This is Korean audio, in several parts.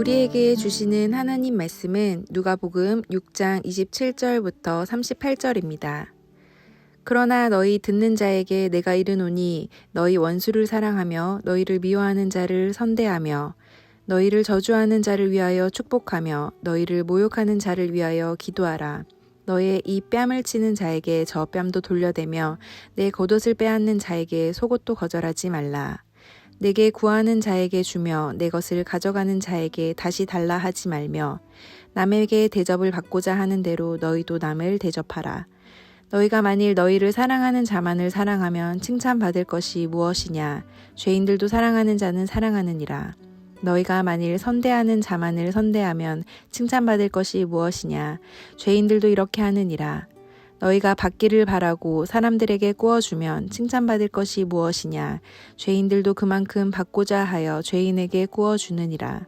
우리에게 주시는 하나님 말씀은 누가복음 6장 27절부터 38절입니다. 그러나 너희 듣는 자에게 내가 이르노니 너희 원수를 사랑하며 너희를 미워하는 자를 선대하며 너희를 저주하는 자를 위하여 축복하며 너희를 모욕하는 자를 위하여 기도하라. 너의 이 뺨을 치는 자에게 저 뺨도 돌려대며 내 겉옷을 빼앗는 자에게 속옷도 거절하지 말라. 내게 구하는 자에게 주며 내 것을 가져가는 자에게 다시 달라 하지 말며 남에게 대접을 받고자 하는 대로 너희도 남을 대접하라. 너희가 만일 너희를 사랑하는 자만을 사랑하면 칭찬받을 것이 무엇이냐? 죄인들도 사랑하는 자는 사랑하느니라. 너희가 만일 선대하는 자만을 선대하면 칭찬받을 것이 무엇이냐? 죄인들도 이렇게 하느니라. 너희가 받기를 바라고 사람들에게 꾸어주면 칭찬받을 것이 무엇이냐? 죄인들도 그만큼 받고자 하여 죄인에게 꾸어주느니라.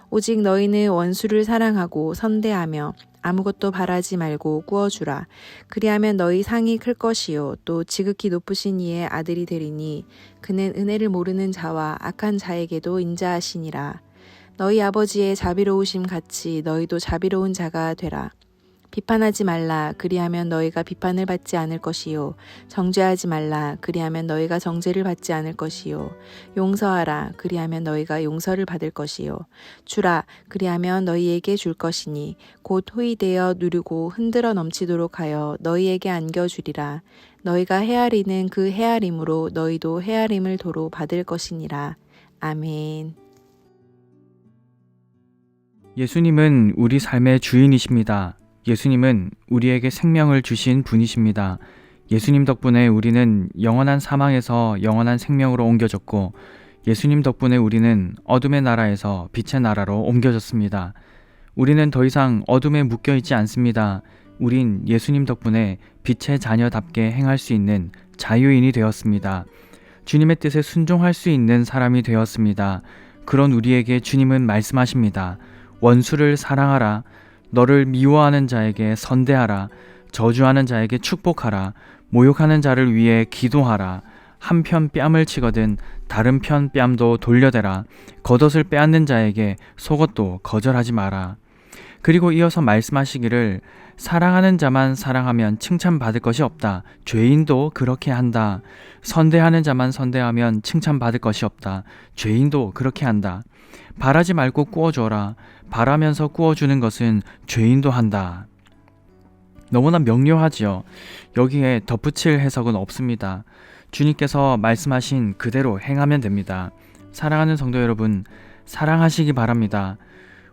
오직 너희는 원수를 사랑하고 선대하며 아무것도 바라지 말고 꾸어주라. 그리하면 너희 상이 클 것이요 또 지극히 높으신 이의 아들이 되리니 그는 은혜를 모르는 자와 악한 자에게도 인자하시니라. 너희 아버지의 자비로우심 같이 너희도 자비로운 자가 되라. 비판하지 말라. 그리하면 너희가 비판을 받지 않을 것이요. 정죄하지 말라. 그리하면 너희가 정죄를 받지 않을 것이요. 용서하라. 그리하면 너희가 용서를 받을 것이요. 주라. 그리하면 너희에게 줄 것이니 곧 호의되어 누르고 흔들어 넘치도록 하여 너희에게 안겨주리라. 너희가 헤아리는 그 헤아림으로 너희도 헤아림을 도로 받을 것이니라. 아멘. 예수님은 우리 삶의 주인이십니다. 예수님은 우리에게 생명을 주신 분이십니다. 예수님 덕분에 우리는 영원한 사망에서 영원한 생명으로 옮겨졌고 예수님 덕분에 우리는 어둠의 나라에서 빛의 나라로 옮겨졌습니다. 우리는 더 이상 어둠에 묶여있지 않습니다. 우린 예수님 덕분에 빛의 자녀답게 행할 수 있는 자유인이 되었습니다. 주님의 뜻에 순종할 수 있는 사람이 되었습니다. 그런 우리에게 주님은 말씀하십니다. 원수를 사랑하라. 너를 미워하는 자에게 선대하라. 저주하는 자에게 축복하라. 모욕하는 자를 위해 기도하라. 한편 뺨을 치거든 다른 편 뺨도 돌려대라. 겉옷을 빼앗는 자에게 속옷도 거절하지 마라. 그리고 이어서 말씀하시기를 사랑하는 자만 사랑하면 칭찬받을 것이 없다. 죄인도 그렇게 한다. 선대하는 자만 선대하면 칭찬받을 것이 없다. 죄인도 그렇게 한다. 바라지 말고 꾸어줘라. 바라면서 꾸어주는 것은 죄인도 한다. 너무나 명료하지요. 여기에 덧붙일 해석은 없습니다. 주님께서 말씀하신 그대로 행하면 됩니다. 사랑하는 성도 여러분, 사랑하시기 바랍니다.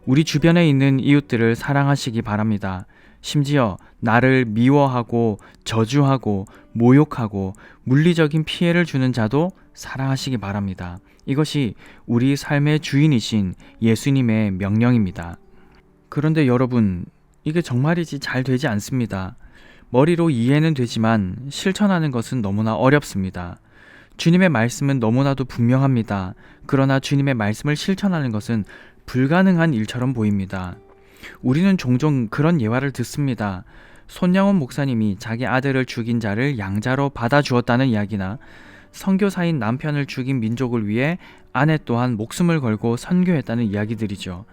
우리 주변에 있는 이웃들을 사랑하시기 바랍니다. 심지어 나를 미워하고 저주하고 모욕하고 물리적인 피해를 주는 자도 사랑하시기 바랍니다. 이것이 우리 삶의 주인이신 예수님의 명령입니다. 그런데 여러분, 이게 정말이지 잘 되지 않습니다. 머리로 이해는 되지만 실천하는 것은 너무나 어렵습니다. 주님의 말씀은 너무나도 분명합니다. 그러나 주님의 말씀을 실천하는 것은 불가능한 일처럼 보입니다. 우리는 종종 그런 예화를 듣습니다. 손양원 목사님이 자기 아들을 죽인 자를 양자로 받아주었다는 이야기나 선교사인 남편을 죽인 민족을 위해 아내 또한 목숨을 걸고 선교했다는 이야기들이죠.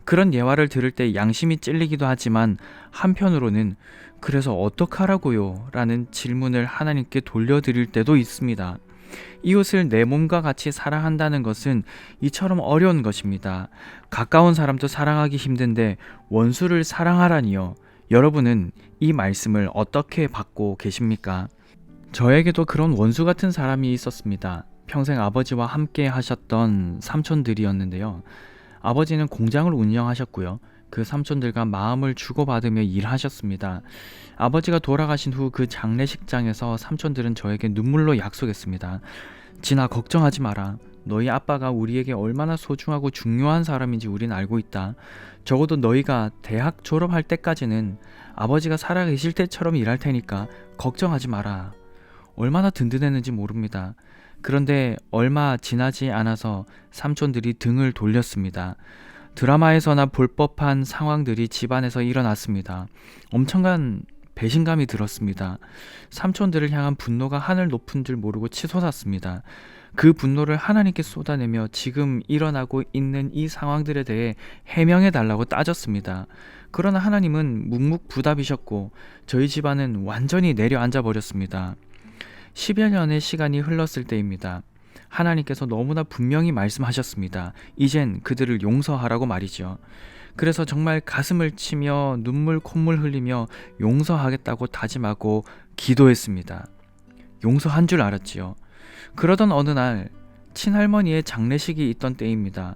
그런 예화를 들을 때 양심이 찔리기도 하지만 한편으로는 그래서 어떡하라고요? 라는 질문을 하나님께 돌려드릴 때도 있습니다. 이웃을 내 몸과 같이 사랑한다는 것은 이처럼 어려운 것입니다. 가까운 사람도 사랑하기 힘든데 원수를 사랑하라니요. 여러분은 이 말씀을 어떻게 받고 계십니까? 저에게도 그런 원수 같은 사람이 있었습니다. 평생 아버지와 함께 하셨던 삼촌들이었는데요. 아버지는 공장을 운영하셨고요. 그 삼촌들과 마음을 주고받으며 일하셨습니다. 아버지가 돌아가신 후 그 장례식장에서 삼촌들은 저에게 눈물로 약속했습니다. 진아, 걱정하지 마라. 너희 아빠가 우리에게 얼마나 소중하고 중요한 사람인지 우린 알고 있다. 적어도 너희가 대학 졸업할 때까지는 아버지가 살아계실 때처럼 일할 테니까 걱정하지 마라. 얼마나 든든했는지 모릅니다. 그런데 얼마 지나지 않아서 삼촌들이 등을 돌렸습니다. 드라마에서나 볼 법한 상황들이 집안에서 일어났습니다. 엄청난 배신감이 들었습니다. 삼촌들을 향한 분노가 하늘 높은 줄 모르고 치솟았습니다. 그 분노를 하나님께 쏟아내며 지금 일어나고 있는 이 상황들에 대해 해명해 달라고 따졌습니다. 그러나 하나님은 묵묵부답이셨고 저희 집안은 완전히 내려앉아 버렸습니다. 10여 년의 시간이 흘렀을 때입니다. 하나님께서 너무나 분명히 말씀하셨습니다. 이젠 그들을 용서하라고 말이죠. 그래서 정말 가슴을 치며 눈물 콧물 흘리며 용서하겠다고 다짐하고 기도했습니다. 용서한 줄 알았지요. 그러던 어느 날 친할머니의 장례식이 있던 때입니다.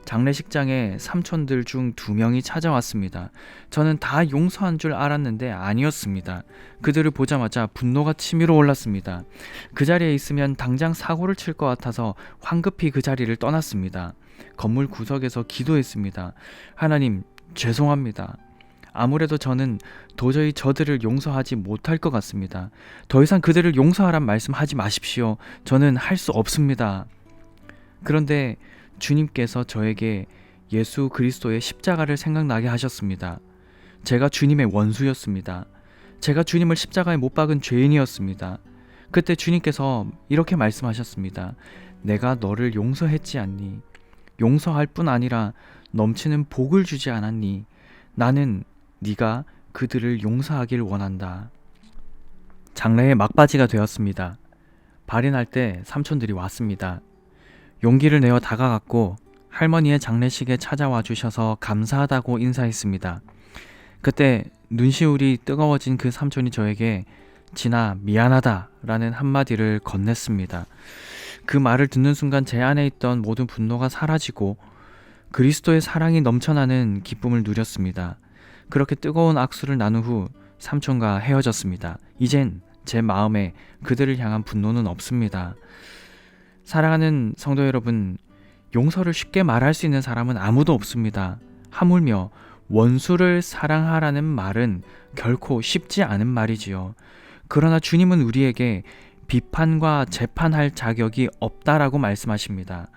장례식장에 삼촌들 중 2명이 찾아왔습니다. 저는 다 용서한 줄 알았는데 아니었습니다. 그들을 보자마자 분노가 치밀어 올랐습니다. 그 자리에 있으면 당장 사고를 칠 것 같아서 황급히 그 자리를 떠났습니다. 건물 구석에서 기도했습니다. 하나님, 죄송합니다. 아무래도 저는 도저히 저들을 용서하지 못할 것 같습니다. 더 이상 그들을 용서하란 말씀하지 마십시오. 저는 할 수 없습니다. 그런데 주님께서 저에게 예수 그리스도의 십자가를 생각나게 하셨습니다. 제가 주님의 원수였습니다. 제가 주님을 십자가에 못 박은 죄인이었습니다. 그때 주님께서 이렇게 말씀하셨습니다. 내가 너를 용서했지 않니? 용서할 뿐 아니라 넘치는 복을 주지 않았니? 나는 네가 그들을 용서하길 원한다. 장례의 막바지가 되었습니다. 발인할 때 삼촌들이 왔습니다. 용기를 내어 다가갔고 할머니의 장례식에 찾아와 주셔서 감사하다고 인사했습니다. 그때 눈시울이 뜨거워진 그 삼촌이 저에게 진아 미안하다 라는 한마디를 건넸습니다. 그 말을 듣는 순간 제 안에 있던 모든 분노가 사라지고 그리스도의 사랑이 넘쳐나는 기쁨을 누렸습니다. 그렇게 뜨거운 악수를 나눈 후 삼촌과 헤어졌습니다. 이젠 제 마음에 그들을 향한 분노는 없습니다. 사랑하는 성도 여러분, 용서를 쉽게 말할 수 있는 사람은 아무도 없습니다. 하물며 원수를 사랑하라는 말은 결코 쉽지 않은 말이지요. 그러나 주님은 우리에게 비판과 재판할 자격이 없다라고 말씀하십니다.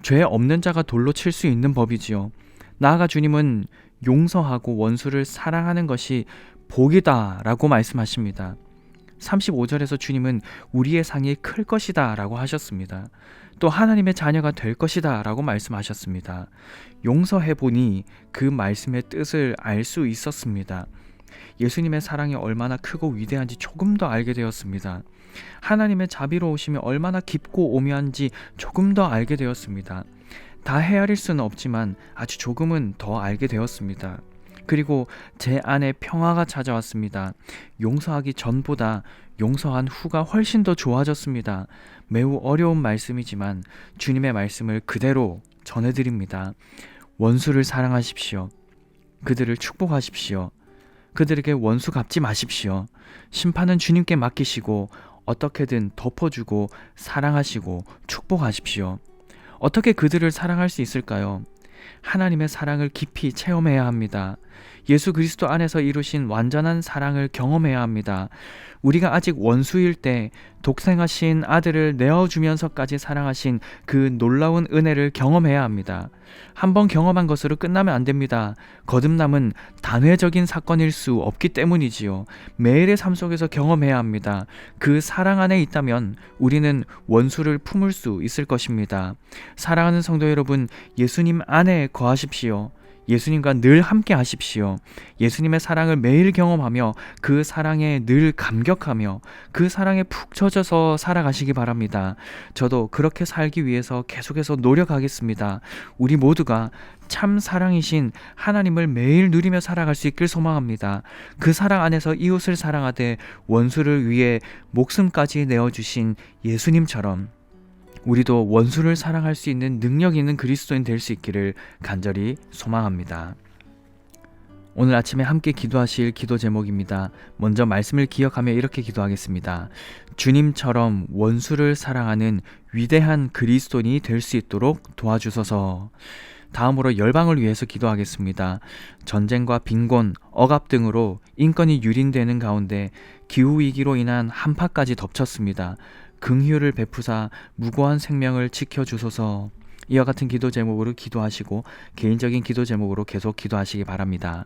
죄 없는 자가 돌로 칠 수 있는 법이지요. 나아가 주님은 용서하고 원수를 사랑하는 것이 복이다라고 말씀하십니다. 35절에서 주님은 우리의 상이 클 것이다 라고 하셨습니다. 또 하나님의 자녀가 될 것이다 라고 말씀하셨습니다. 용서해보니 그 말씀의 뜻을 알 수 있었습니다. 예수님의 사랑이 얼마나 크고 위대한지 조금 더 알게 되었습니다. 하나님의 자비로우심이 얼마나 깊고 오묘한지 조금 더 알게 되었습니다. 다 헤아릴 수는 없지만 아주 조금은 더 알게 되었습니다. 그리고 제 안에 평화가 찾아왔습니다. 용서하기 전보다 용서한 후가 훨씬 더 좋아졌습니다. 매우 어려운 말씀이지만 주님의 말씀을 그대로 전해드립니다. 원수를 사랑하십시오. 그들을 축복하십시오. 그들에게 원수 갚지 마십시오. 심판은 주님께 맡기시고 어떻게든 덮어주고 사랑하시고 축복하십시오. 어떻게 그들을 사랑할 수 있을까요? 하나님의 사랑을 깊이 체험해야 합니다. 예수 그리스도 안에서 이루신 완전한 사랑을 경험해야 합니다. 우리가 아직 원수일 때 독생하신 아들을 내어주면서까지 사랑하신 그 놀라운 은혜를 경험해야 합니다. 한번 경험한 것으로 끝나면 안 됩니다. 거듭남은 단회적인 사건일 수 없기 때문이지요. 매일의 삶 속에서 경험해야 합니다. 그 사랑 안에 있다면 우리는 원수를 품을 수 있을 것입니다. 사랑하는 성도 여러분, 예수님 안에 거하십시오. 예수님과 늘 함께 하십시오. 예수님의 사랑을 매일 경험하며 그 사랑에 늘 감격하며 그 사랑에 푹 젖어서 살아가시기 바랍니다. 저도 그렇게 살기 위해서 계속해서 노력하겠습니다. 우리 모두가 참 사랑이신 하나님을 매일 누리며 살아갈 수 있길 소망합니다. 그 사랑 안에서 이웃을 사랑하되 원수를 위해 목숨까지 내어주신 예수님처럼 우리도 원수를 사랑할 수 있는 능력 있는 그리스도인 될 수 있기를 간절히 소망합니다. 오늘 아침에 함께 기도하실 기도 제목입니다. 먼저 말씀을 기억하며 이렇게 기도하겠습니다. 주님처럼 원수를 사랑하는 위대한 그리스도인이 될 수 있도록 도와주소서. 다음으로 열방을 위해서 기도하겠습니다. 전쟁과 빈곤, 억압 등으로 인권이 유린되는 가운데 기후위기로 인한 한파까지 덮쳤습니다. 긍휼을 베푸사 무고한 생명을 지켜주소서. 이와 같은 기도 제목으로 기도하시고 개인적인 기도 제목으로 계속 기도하시기 바랍니다.